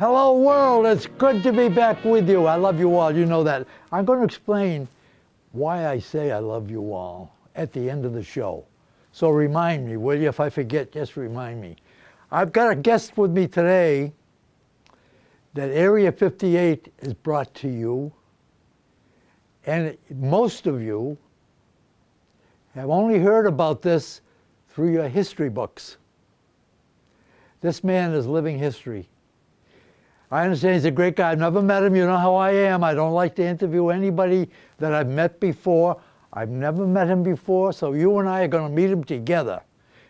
Hello world, it's good to be back with you. I love you all, you know that. I'm going to explain why I say I love you all at the end of the show. So remind me, will you? If I forget, just remind me. I've got a guest with me today that Area 58 is brought to you, and most of you have only heard about this through your history books. This man is living history. I understand he's a great guy. I've never met him. You know how I am. I don't like to interview anybody that I've met before. I've never met him before, so you and I are going to meet him together.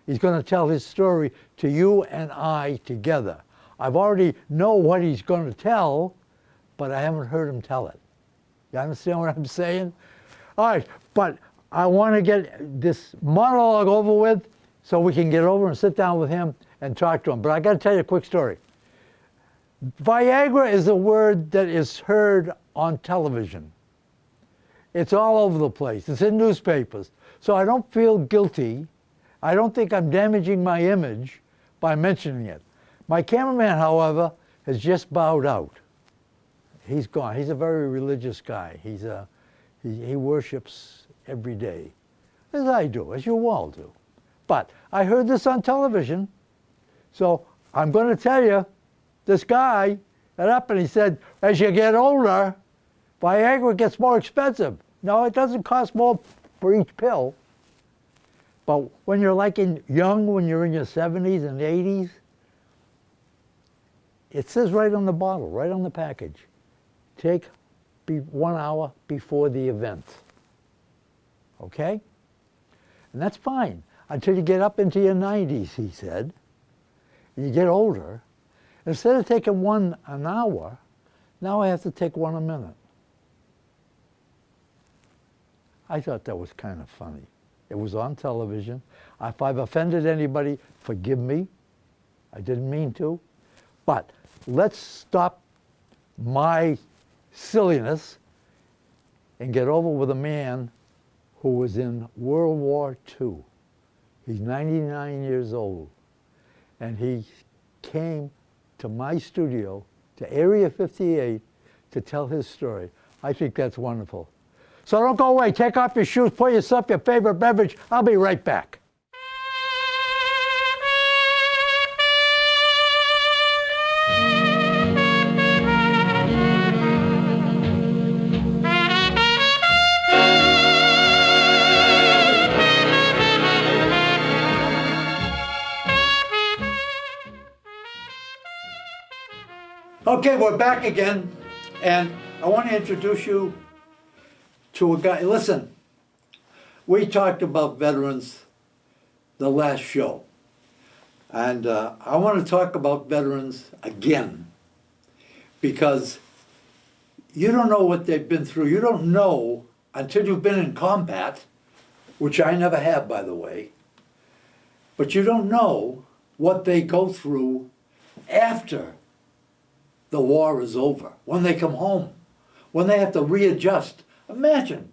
He's going to tell his story to you and I together. I've already know what he's going to tell, but I haven't heard him tell it. You understand what I'm saying? All right, but I want to get this monologue over with so we can get over and sit down with him and talk to him. But I got to tell you a quick story. Viagra is a word that is heard on television. It's all over the place. It's in newspapers. So I don't feel guilty. I don't think I'm damaging my image by mentioning it. My cameraman, however, has just bowed out. He's gone. He's a very religious guy. He worships every day, as I do, as you all do. But I heard this on television, so I'm going to tell you, this guy got up and he said, as you get older, Viagra gets more expensive. No, it doesn't cost more for each pill. But when you're young, when you're in your 70s and 80s, it says right on the bottle, right on the package, take 1 hour before the event. Okay? And that's fine until you get up into your 90s, he said. You get older. Instead of taking one an hour, now I have to take one a minute. I thought that was kind of funny. It was on television. If I've offended anybody, forgive me. I didn't mean to. But let's stop my silliness and get over with a man who was in World War II. He's 99 years old. And he came to my studio, to Area 58, to tell his story. I think that's wonderful. So don't go away. Take off your shoes, pour yourself your favorite beverage. I'll be right back. Okay, we're back again, and I want to introduce you to a guy. Listen, we talked about veterans the last show, and I want to talk about veterans again, because you don't know what they've been through. You don't know until you've been in combat, which I never have, by the way, but you don't know what they go through after the war is over, when they come home, when they have to readjust. Imagine,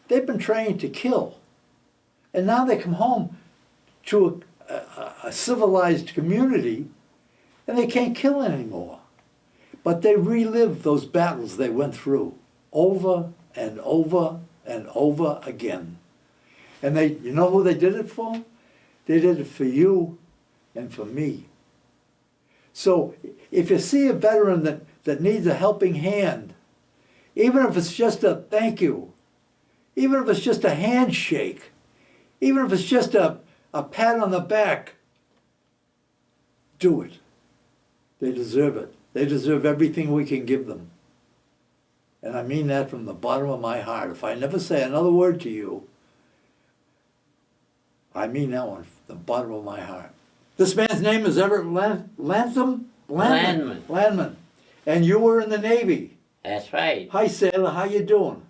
they've been trained to kill, and now they come home to a civilized community, and they can't kill anymore. But they relive those battles they went through over and over and over again. And you know who they did it for? They did it for you and for me. So if you see a veteran that needs a helping hand, even if it's just a thank you, even if it's just a handshake, even if it's just a pat on the back, do it. They deserve it. They deserve everything we can give them. And I mean that from the bottom of my heart. If I never say another word to you, I mean that one from the bottom of my heart. This man's name is Everett Landman. And you were in the Navy. That's right. Hi, sailor. How you doing?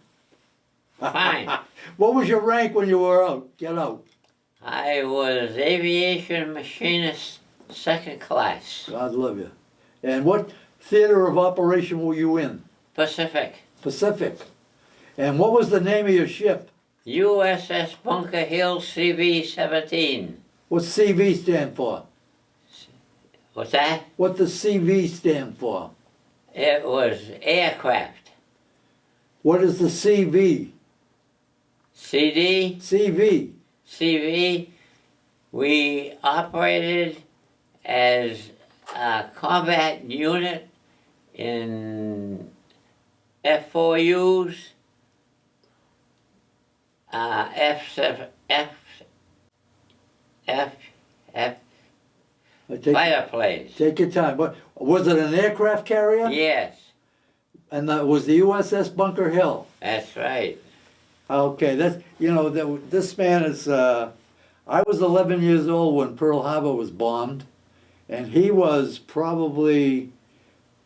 Fine. What was your rank when you were out? Get out. I was aviation machinist, second class. God love you. And what theater of operation were you in? Pacific. Pacific. And what was the name of your ship? USS Bunker Hill CV-17. What's CV stand for? What's that? What does CV stand for? It was aircraft. What is the CV? CD, CV. CV, we operated as a combat unit in F4Us, F, fighter planes. Take your time. What was it? An aircraft carrier? Yes, And that was the USS Bunker Hill. that's right. Okay, that's this man is. I was 11 years old when Pearl Harbor was bombed, and he was probably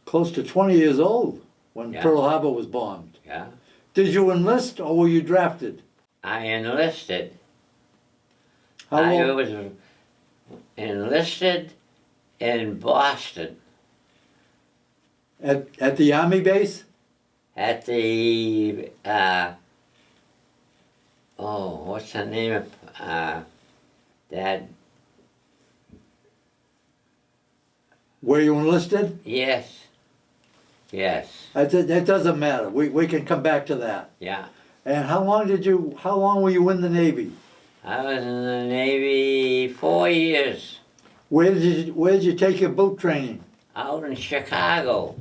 close to 20 years old when Yeah. Pearl Harbor was bombed. Yeah. Did you enlist or were you drafted? I enlisted. How I long? was enlisted in Boston At the army base? at the what's the name of that? Where you enlisted? Yes, yes, That doesn't matter. We can come back to that. yeah. And how long were you in the Navy? I was in the Navy 4 years Where did you take your boat training? out in Chicago,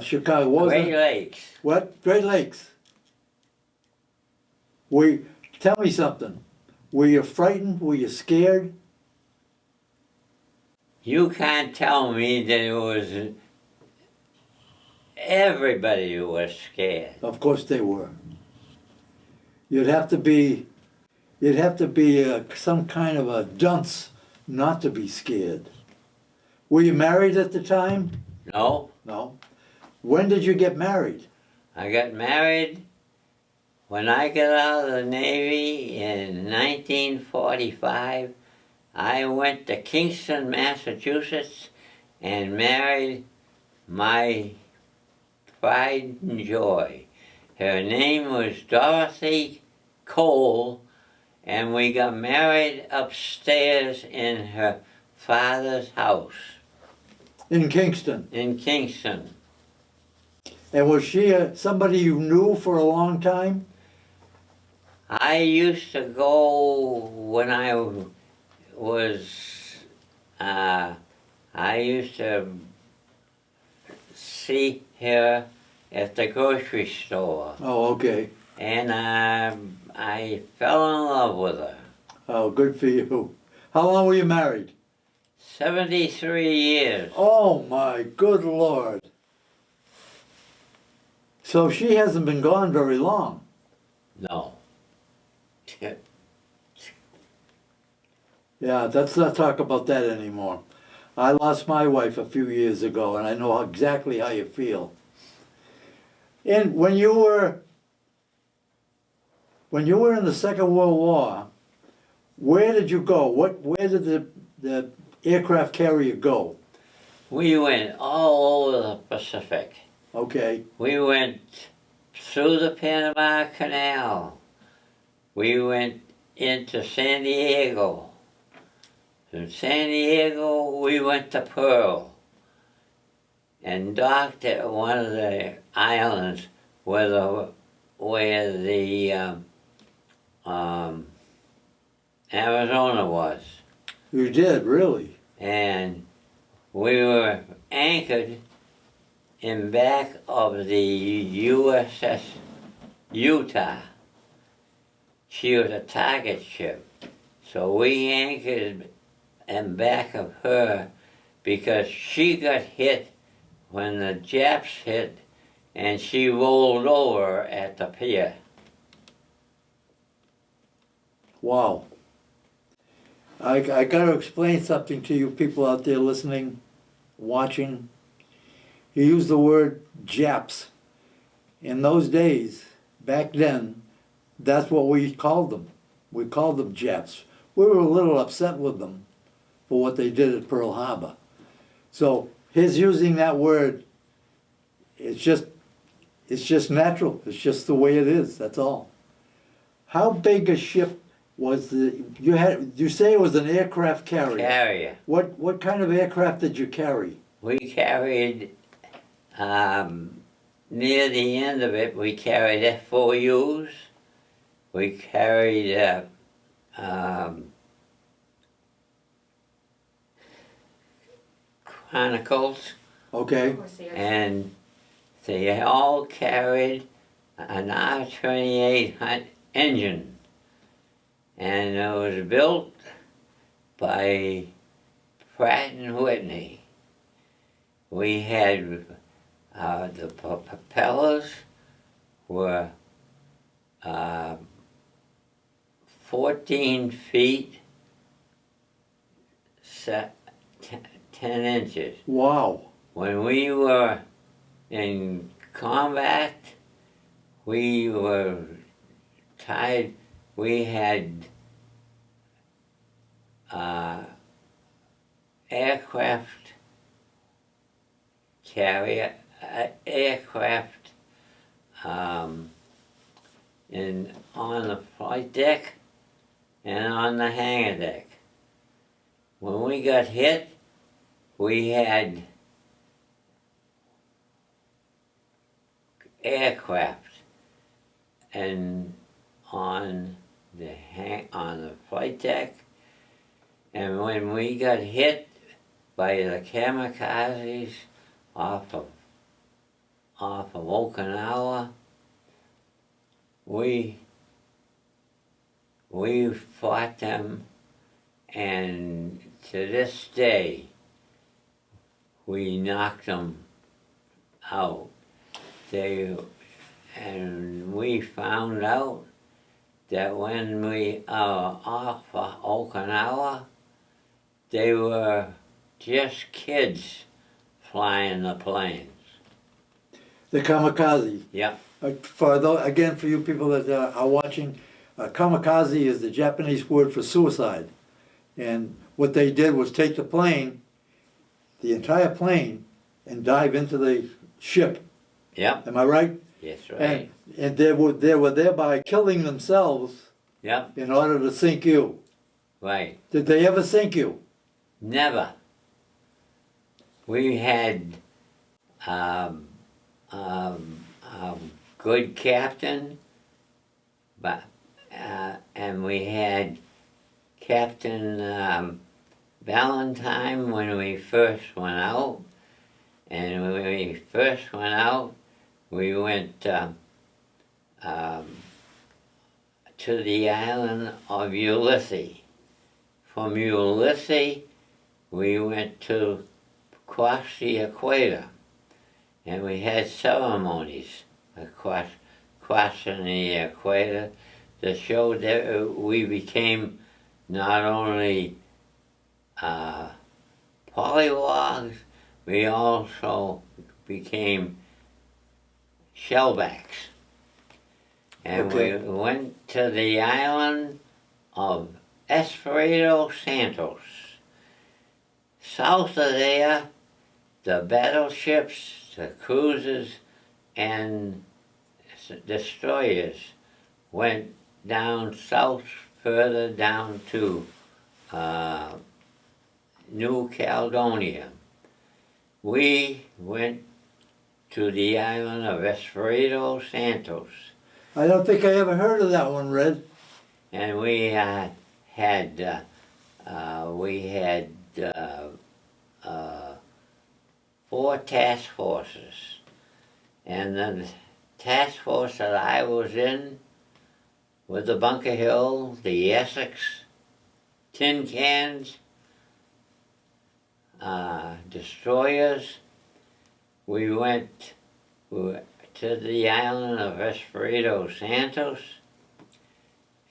Chicago. What was Great it? Lakes. What? Great Lakes. Tell me something. Were you frightened? Were you scared? You can't tell me that it was everybody was scared. Of course they were. You'd have to be some kind of a dunce not to be scared. Were you married at the time? No, No. When did you get married? I got married when I got out of the Navy in 1945. I went to Kingston, Massachusetts, and married my pride and joy. Her name was Dorothy Cole, and we got married upstairs in her father's house In Kingston. in Kingston. And was she somebody you knew for a long time? I used to go when I was, I used to see her at the grocery store, Oh, okay. and I fell in love with her. Oh, good for you. How long were you married? 73 years. Oh my good Lord. So she hasn't been gone very long. No. Yeah, let's not talk about that anymore. I lost my wife a few years ago, and I know exactly how you feel. And when you were in the Second World War, where did you go? Where did the aircraft carrier go? We went all over the Pacific. Okay. We went through the Panama Canal. We went into San Diego. From San Diego, we went to Pearl and docked at one of the islands where the Arizona was. You did, really? And we were anchored in back of the USS Utah. She was a target ship. So we anchored in back of her because she got hit when the Japs hit, and she rolled over at the pier. Wow. I got to explain something to you people out there listening, watching. You used the word Japs. In those days, back then, that's what we called them. We called them Japs. We were a little upset with them for what they did at Pearl Harbor. So his using that word, it's just natural. It's just the way it is, that's all. How big a ship was you say it was an aircraft carrier? Carrier. What kind of aircraft did you carry? We carried near the end of it, we carried F4Us. We carried Chronicles, Okay. and they all carried an R28 engine. And it was built by Pratt and Whitney. We had the propellers were 14 feet 10 inches. Wow. When we were in combat, we were tied. We had aircraft carrier, aircraft on the flight deck and on the hangar deck. When we got hit, we had aircraft and on the flight deck, and when we got hit by the kamikazes off of Okinawa, we fought them, and to this day we knocked them out. And we found out that when we off Okinawa, they were just kids flying the planes. The kamikaze. Yep. Again, for you people that are watching, kamikaze is the Japanese word for suicide. And what they did was take the plane, the entire plane, and dive into the ship. Yep. Am I right? Yes, right. And they were thereby killing themselves. Yep. In order to sink you. Right. Did they ever sink you? Never. We had good captain, but and we had Captain Valentine when we first went out. And when we first went out, we went to the island of Ulysses. From Ulysses, we went to cross the equator, and we had ceremonies across crossing the equator to show that we became not only polywogs, we also became shellbacks. And Okay. we went to the island of Espiritu Santos. South of there, the battleships, the cruisers, and destroyers went down south, further down to New Caledonia. We went to the island of Espiritu Santos. I don't think I ever heard of that one, Red. And we had 4 task forces. And the task force that I was in was the Bunker Hill, the Essex, tin cans, destroyers. We went to the island of Espiritu Santos,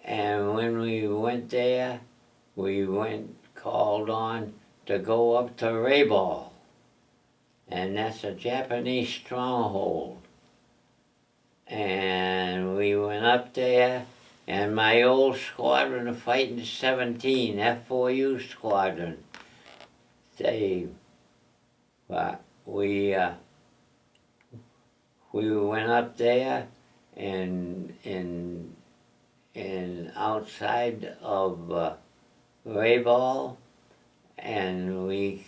and when we went there, we called on to go up to Rayball, and that's a Japanese stronghold. And we went up there, and my old squadron of Fighting 17, F4U squadron, we went up there and outside of Rayball, and we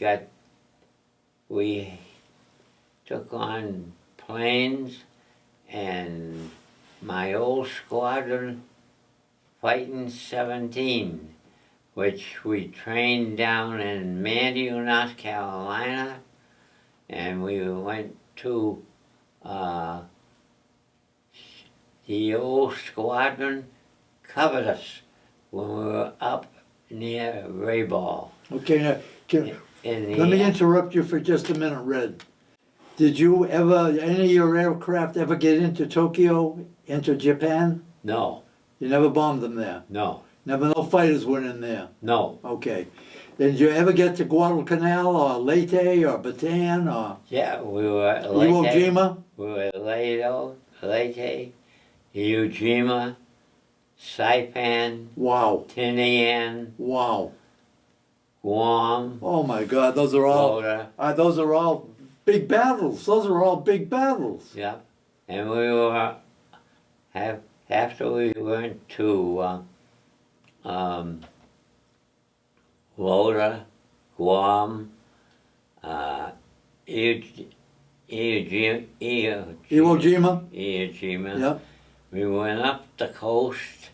took on planes, and my old squadron, Fighting 17, which we trained down in Mandeville, North Carolina, and we went to the old squadron covered us when we were up near Rayball. Okay, now, In the let me air. interrupt you for just a minute, Red. Did you ever, any of your aircraft ever get into Tokyo, into Japan? No, You never bombed them there? no, Never no fighters went in there? no. Okay. Did you ever get to Guadalcanal or Leyte or Bataan or Yeah, we were at Iwo Leyte. Jima? We were at Leyte, Iwo Jima, Saipan, Wow, Tinian, wow. Guam, Oh my God, those are all big battles. Those are all big battles. Yeah, and we were after we went to Loda, Guam, Iwo Jima? Jima. Yep. We went up the coast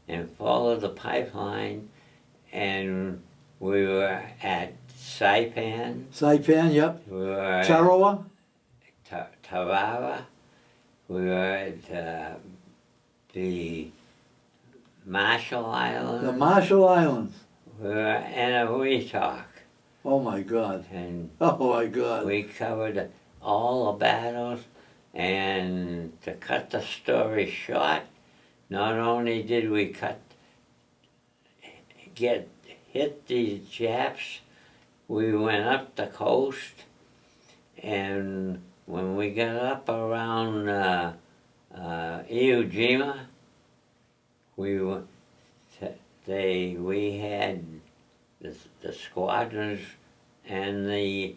and followed the pipeline, and we were at Saipan. Saipan, yep. We were at Tarawa? Tarawa. We were at the Marshall Islands. The Marshall Islands. We were in a Weetalk, Oh my God. and Oh my God. we covered all the battles. And to cut the story short, not only did we hit these Japs, we went up the coast, and when we got up around Iwo Jima, we had the squadrons and the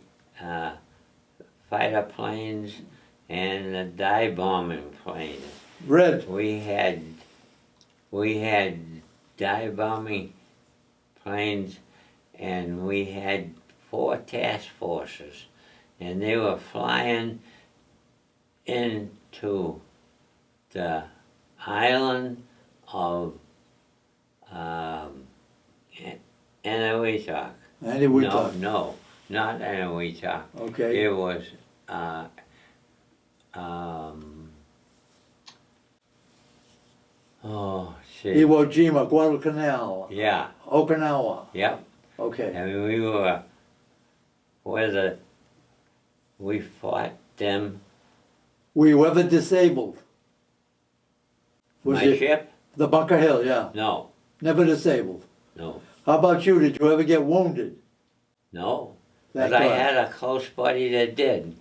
fighter planes and the dive bombing planes. Red. We had dive bombing planes, and we had 4 task forces, and they were flying into the island of Eniwetok. Eniwetok. No, not Eniwetok. Okay. It was Iwo Jima, Guadalcanal, yeah, Okinawa. yep. Okay. And we fought them. Were you ever disabled? My it ship? the Bunker Hill? Yeah. No, Never disabled. no, How about you? Did you ever get wounded? no. Thank But I God. had a close buddy that did.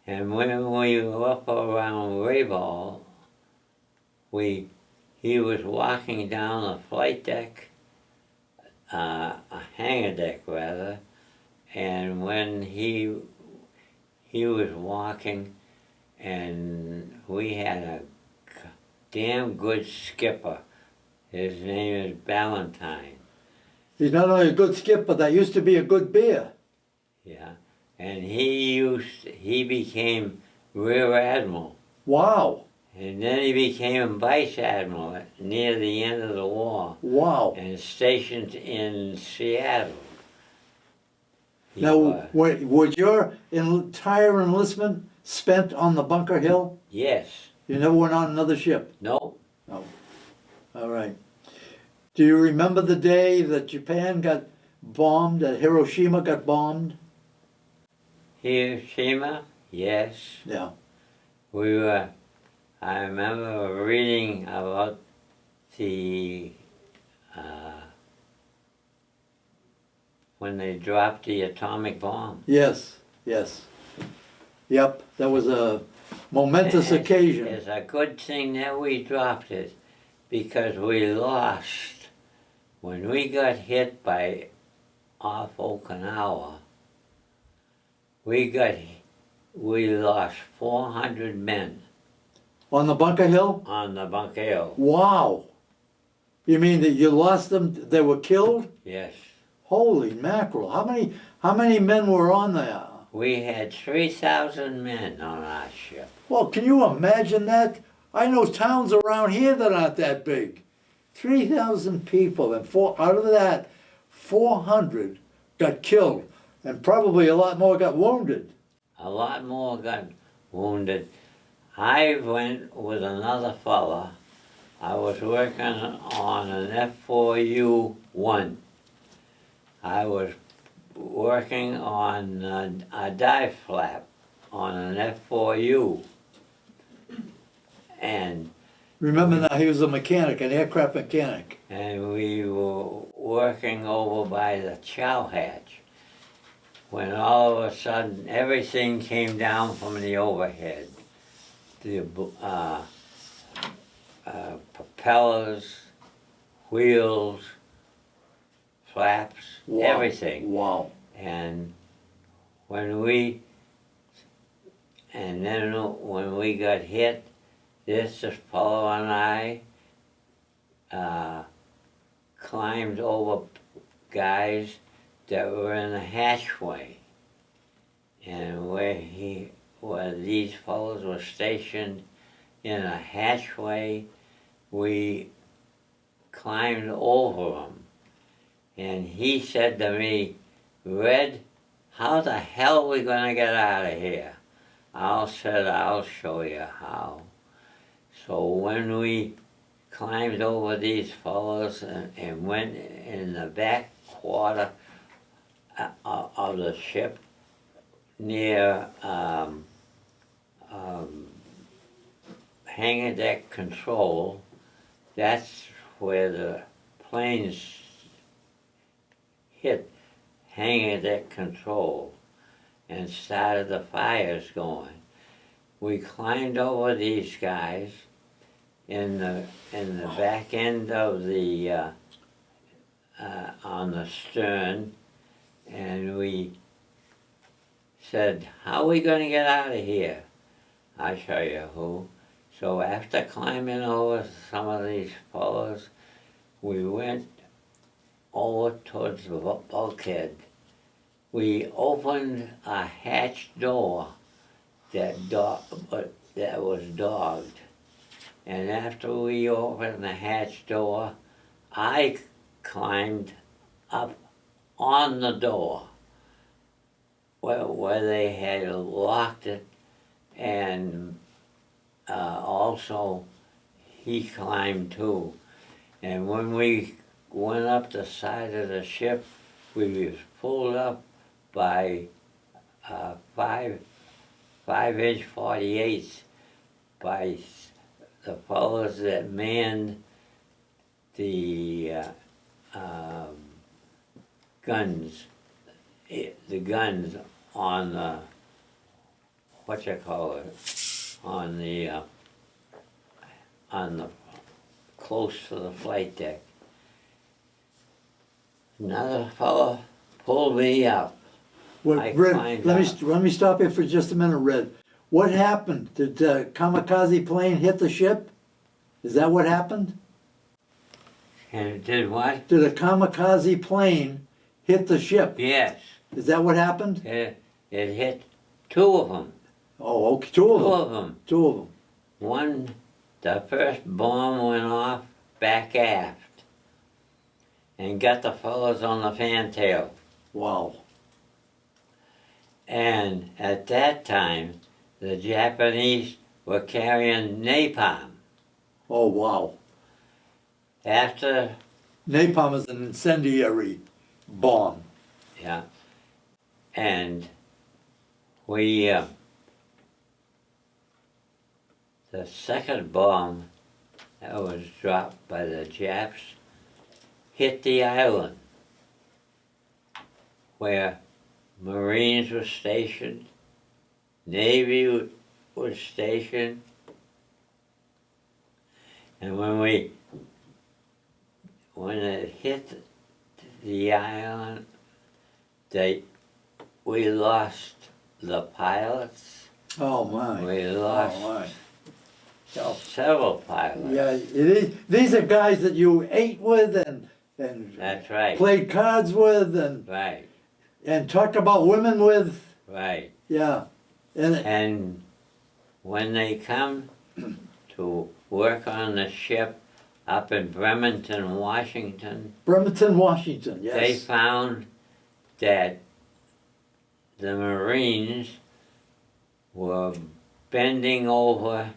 And when we were up around Rayball, he was walking down the flight deck, a hangar deck rather, and when he was walking, and we had a damn good skipper. His name is Ballantyne. He's not only a good skipper, that used to be a good beer. Yeah, and he became Rear Admiral, Wow. and then he became Vice Admiral near the end of the war, Wow. and stationed in Seattle. He Now, was. was your entire enlistment spent on the Bunker Hill? Yes, You never went on another ship? no, No. All right. Do you remember the day that Japan got bombed, that Hiroshima got bombed? Hiroshima, yes. Yeah. I remember reading about the, when they dropped the atomic bomb. Yes, yes. Yep, that was a momentous And occasion. It's a good thing that we dropped it, because we lost. When we got hit off Okinawa, we lost 400 men On the Bunker Hill? on the Bunker Hill. Wow. You mean that you lost them, they were killed? Yes. Holy mackerel. How many men were on there? we had 3,000 men on our ship. Well, can you imagine that? I know towns around here that aren't that big. 3,000 people, and out of that, 400 got killed, and probably a lot more got wounded. A lot more got wounded. I went with another fella. I was working on an F4U-1. I was working on a dive flap on an F4U. And Remember now, he was a mechanic, an aircraft mechanic. we were working over by the chow hatch when all of a sudden everything came down from the overhead. The propellers, wheels, flaps, everything. Wow. And when we got hit, this fellow and I climbed over guys that were in the hatchway, and where these fellows were stationed in a hatchway, we climbed over them. And he said to me, "Red, how the hell are we gonna get out of here?" I said, "I'll show you how." So when we climbed over these fellows and went in the back quarter of the ship near hangar deck control, that's where the planes hit hangar deck control and started the fires going. We climbed over these guys in the back end of the on the stern, and we said, "How are we going to get out of here?" I'll show you who. So after climbing over some of these fellows, we went over towards the bulkhead. We opened a hatch door that was dogged. And after we opened the hatch door, I climbed up on the door where they had locked it, and also he climbed too. And when we went up the side of the ship, we was pulled up by 5-inch 48s by the fellows that manned the guns. The guns on the, on the close to the flight deck. Another fellow pulled me up. Well, I Red, climbed let me stop you for just a minute, Red. What happened? Did the kamikaze plane hit the ship? Is that what happened? And it did what? Did a kamikaze plane hit the ship? Yes. Is that what happened? It hit two of them. Oh, okay, two of them. Two of them. Two of them. One, the first bomb went off back aft and got the fellows on the fantail. Wow. And at that time, the Japanese were carrying napalm. Oh, wow. After, Napalm is an incendiary bomb. yeah, and we, the second bomb that was dropped by the Japs hit the island where Marines were stationed, Navy was stationed, and when it hit the island, we lost the pilots. Oh, my. We lost Oh, my. several pilots. Yeah, these are guys that you ate with and That's right. played cards with Right. and talked about women with. Right. Yeah. And And when they come to work on the ship up in Bremerton, Washington, Bremerton, Washington, they yes. found that the Marines were bending over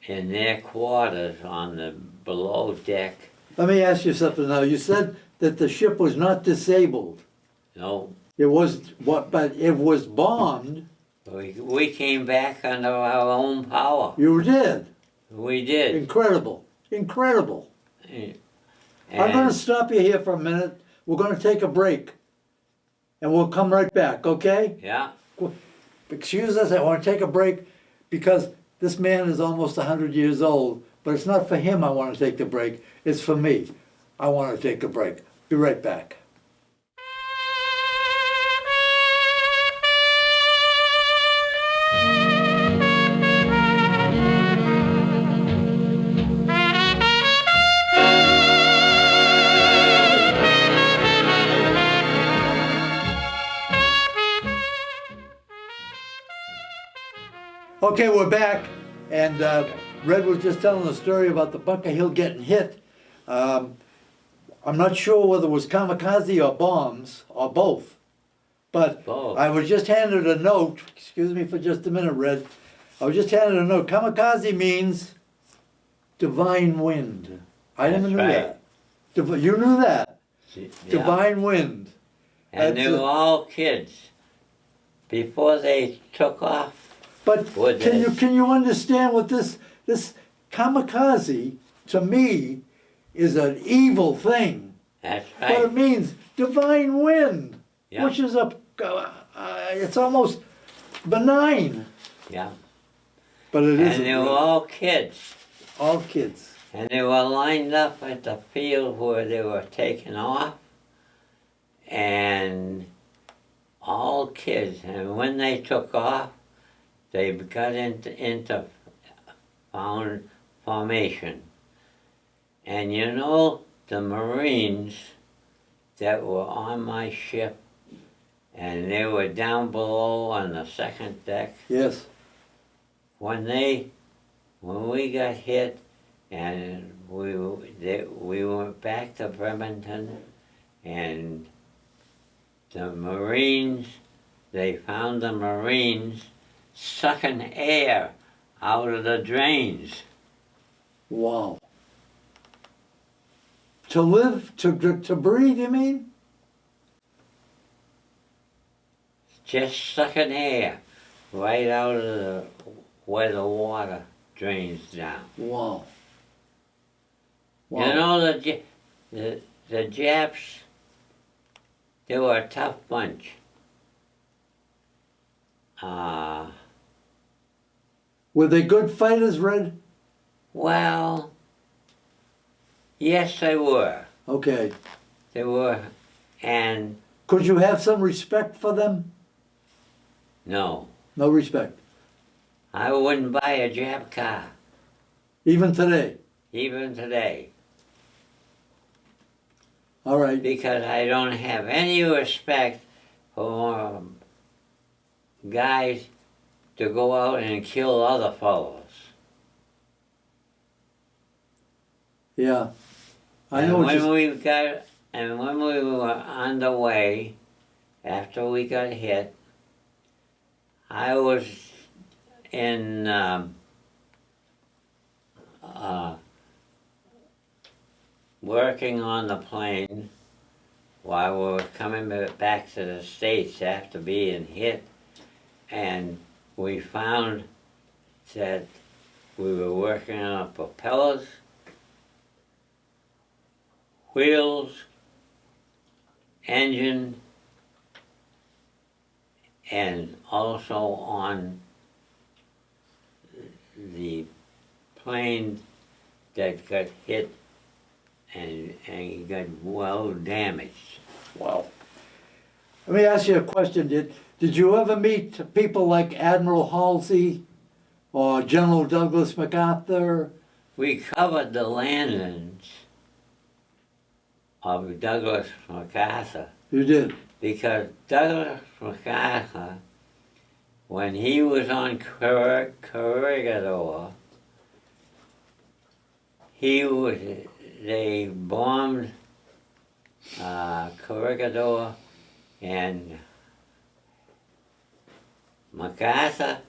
in their quarters on the below deck. Let me ask you something now. You said that the ship was not disabled. No, It was what, but it was bombed. we came back under our own power. You did. We did. Incredible. Incredible. And I'm going to stop you here for a minute. We're going to take a break. And we'll come right back, okay? yeah, Excuse us, I want to take a break because this man is almost 100 years old. But it's not for him I want to take the break. It's for me. I want to take a break. Be right back. Okay, we're back, and Red was just telling the story about the Bunker Hill getting hit. I'm not sure whether it was kamikaze or bombs, or both. But Both. I was just handed a note, excuse me for just a minute, Red. I was just handed a note. Kamikaze means divine wind. I That's never knew right. that. You knew that? yeah. Divine wind. And they That's were all kids before they took off. But Would can you understand what this kamikaze to me is an evil thing? That's But it right. means divine wind, Yeah. which is it's almost benign, Yeah. but it And isn't. they were really. all kids. All kids. And they were lined up at the field where they were taking off. And all kids. And when they took off, they got into formation. And you know, the Marines that were on my ship, and they were down below on the second deck, Yes. when we got hit and we went back to Bremerton, and the Marines, they found the Marines sucking air out of the drains. Wow. To live, to breathe, you mean? Just sucking air right out of where the water drains down. Wow. You know, the Japs, they were a tough bunch. Were they good fighters, Red? Well, yes, they were. Okay. They were, and Could you have some respect for them? no, No respect. I wouldn't buy a Jap car, Even today. even today, All right. because I don't have any respect for guys to go out and kill other fellows. Yeah. I And know what when you when we were on the way, after we got hit, I was in working on the plane while we were coming back to the States after being hit, and we found that we were working on propellers, wheels, engine, and also on the plane that got hit and got well damaged. Wow. Let me ask you a question. Did you ever meet people like Admiral Halsey or General Douglas MacArthur? We covered the landings of Douglas MacArthur You did. because Douglas MacArthur when he was on Corregidor, they bombed Corregidor, and MacArthur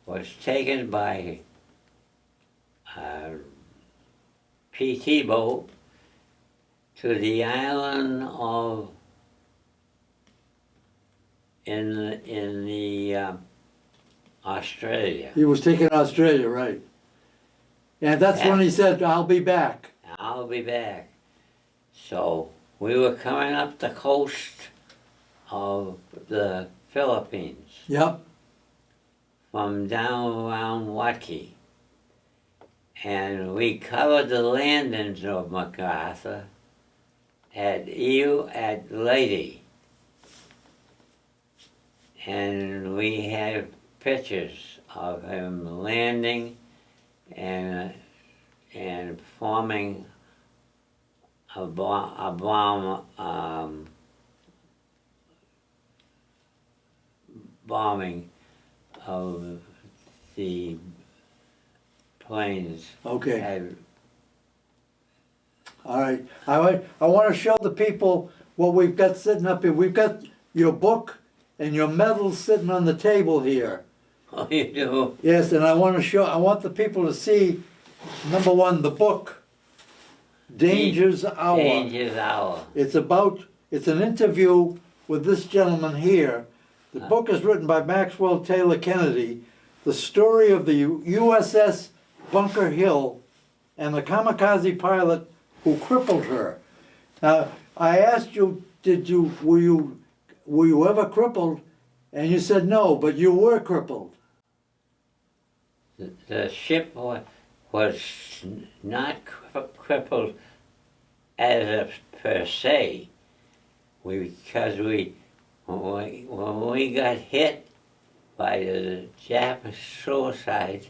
was taken by a PT boat to the island of in the Australia. He was taken to Australia, right? And that's when he said, "I'll be back." I'll be back. So we were coming up the coast of the Philippines Yep. from down around Waukee. And we covered the landings of MacArthur at Lady. And we had pictures of him landing and forming a bomb, bombing of the planes. Okay. All right. I want to show the people what we've got sitting up here. We've got your book and your medals sitting on the table here. Oh, you do? Yes, and I want the people to see, number one, the book, Danger's Hour. Danger's Hour. It's an interview with this gentleman here. The book is written by Maxwell Taylor Kennedy, the story of the USS Bunker Hill and the kamikaze pilot who crippled her. Now, I asked you, were you ever crippled? And you said no, but you were crippled. The ship was not crippled as per se, because when we got hit by the Japanese suicides,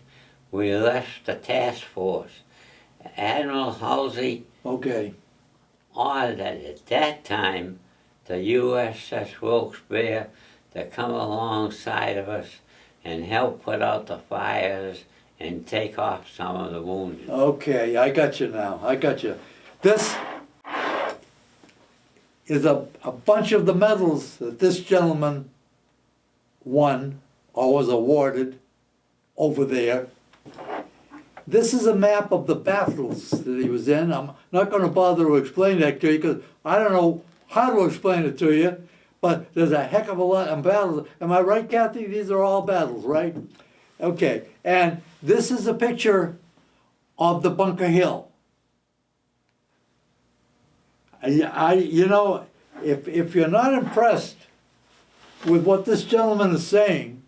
we left the task force. Admiral Halsey ordered at that time the USS Wilkes-Barre to come alongside of us and help put out the fires and take off some of the wounded. Okay, I got you now. I got you. This is a bunch of the medals that this gentleman won or was awarded over there. This is a map of the battles that he was in. I'm not going to bother to explain that to you because I don't know how to explain it to you, but there's a heck of a lot of battles. Am I right, Kathy? These are all battles, right? Okay, and this is a picture of the Bunker Hill. You know, if you're not impressed with what this gentleman is saying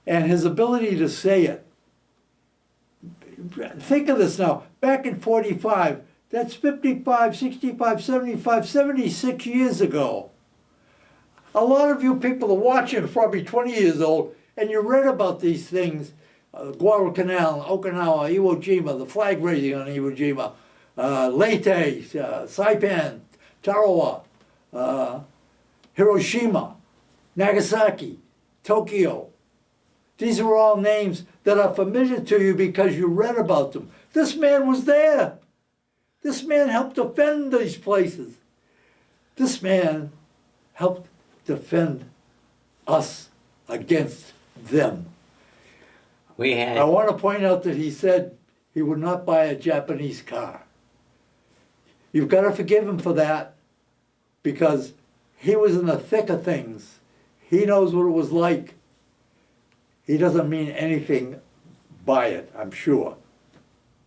and his ability to say it, think of this now. Back in 45, that's 55, 65, 75, 76 years ago. A lot of you people are watching, probably 20 years old, and you read about these things. Guadalcanal, Okinawa, Iwo Jima, the flag raising on Iwo Jima, Leyte, Saipan, Tarawa, Hiroshima, Nagasaki, Tokyo. These are all names that are familiar to you because you read about them. This man was there. This man helped defend these places. This man helped defend us against them. I want to point out that he said he would not buy a Japanese car. You've got to forgive him for that because he was in the thick of things. He knows what it was like. He doesn't mean anything by it, I'm sure.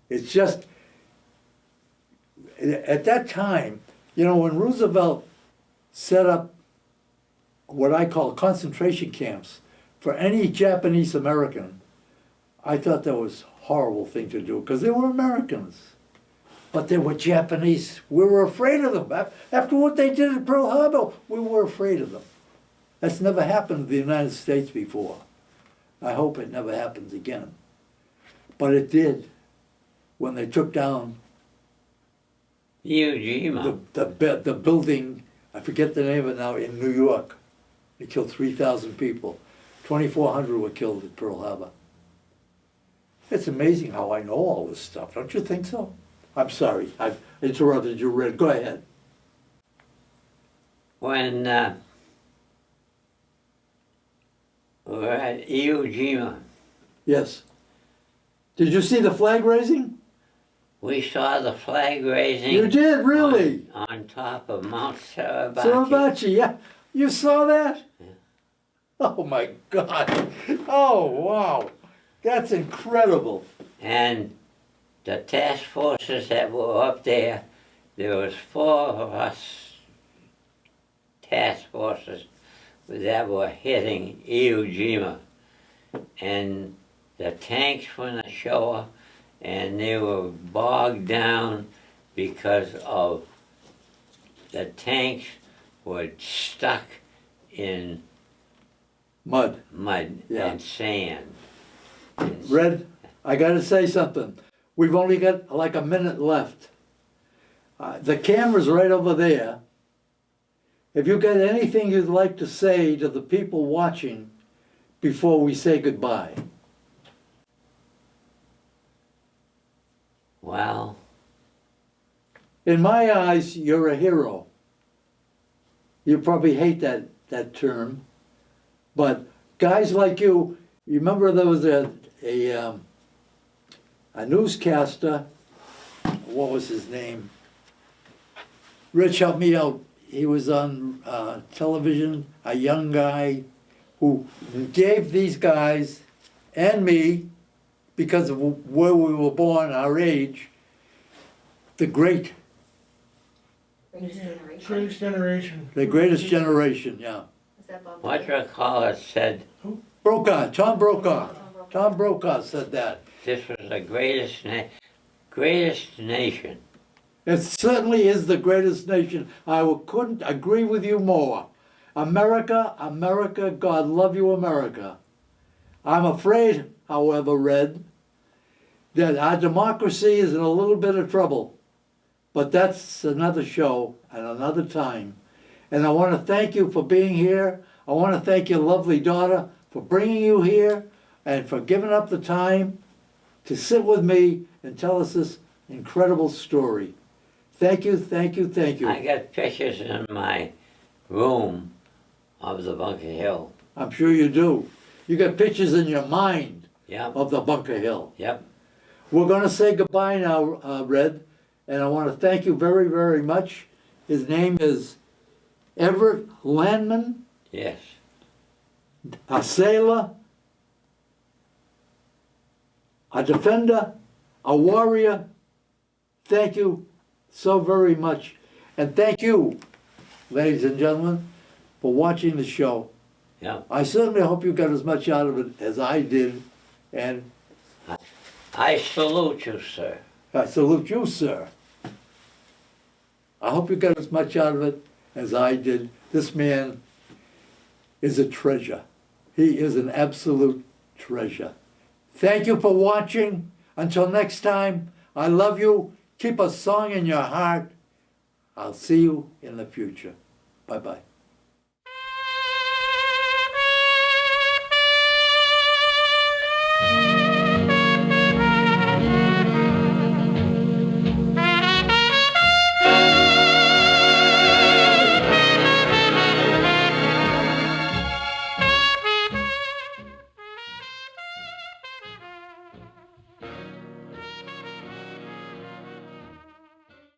It's just, at that time, you know, when Roosevelt set up what I call concentration camps for any Japanese American, I thought that was a horrible thing to do because they were Americans. But they were Japanese. We were afraid of them. After what they did at Pearl Harbor, we were afraid of them. That's never happened in the United States before. I hope it never happens again. But it did when they took down Iwo Jima. the building, I forget the name of it now, in New York. It killed 3,000 people. 2,400 were killed at Pearl Harbor. It's amazing how I know all this stuff. Don't you think so? I'm sorry, I've interrupted you, Red. Go ahead. When we were at Iwo Jima, Yes. Did you see the flag raising? we saw the flag raising. You did, really? On top of Mount Sarabaki. Suribachi, yeah. You saw that? Yeah. Oh my God. Oh, wow. That's incredible. And the task forces that were up there was 4 of us task forces that were hitting Iwo Jima. And the tanks were in the shore, and they were bogged down because of the tanks were stuck in Mud. Yeah. and sand. Red, I gotta say something. We've only got like a minute left. The camera's right over there. If you got anything you'd like to say to the people watching before we say goodbye. Well, In my eyes, you're a hero. You probably hate that term, but guys like you remember there was a newscaster, what was his name? Rich, help me out. He was on television, a young guy who gave these guys and me, because of where we were born, our age, the greatest generation, yeah. Is that Bob what Dylan? your caller said, Brokaw, Tom Brokaw. Tom Brokaw said that. this was the greatest nation. It certainly is the greatest nation. Couldn't agree with you more. America, America, God love you, America. I'm afraid, however, Red, that our democracy is in a little bit of trouble. But that's another show and another time. And I want to thank you for being here. I want to thank your lovely daughter for bringing you here and for giving up the time to sit with me and tell us this incredible story. Thank you, thank you, thank you. I got pictures in my room of the Bunker Hill. I'm sure you do. You got pictures in your mind Yep, of the Bunker Hill. yep. We're going to say goodbye now, Red, and I want to thank you very, very much. His name is Everett Landman, Yes. a sailor, a defender, a warrior. Thank you so very much. And thank you, ladies and gentlemen, for watching the show. Yep. I certainly hope you got as much out of it as I did, and I salute you, sir. I salute you, sir. I hope you got as much out of it as I did. This man is a treasure. He is an absolute treasure. Thank you for watching. Until next time, I love you. Keep a song in your heart. I'll see you in the future. Bye-bye.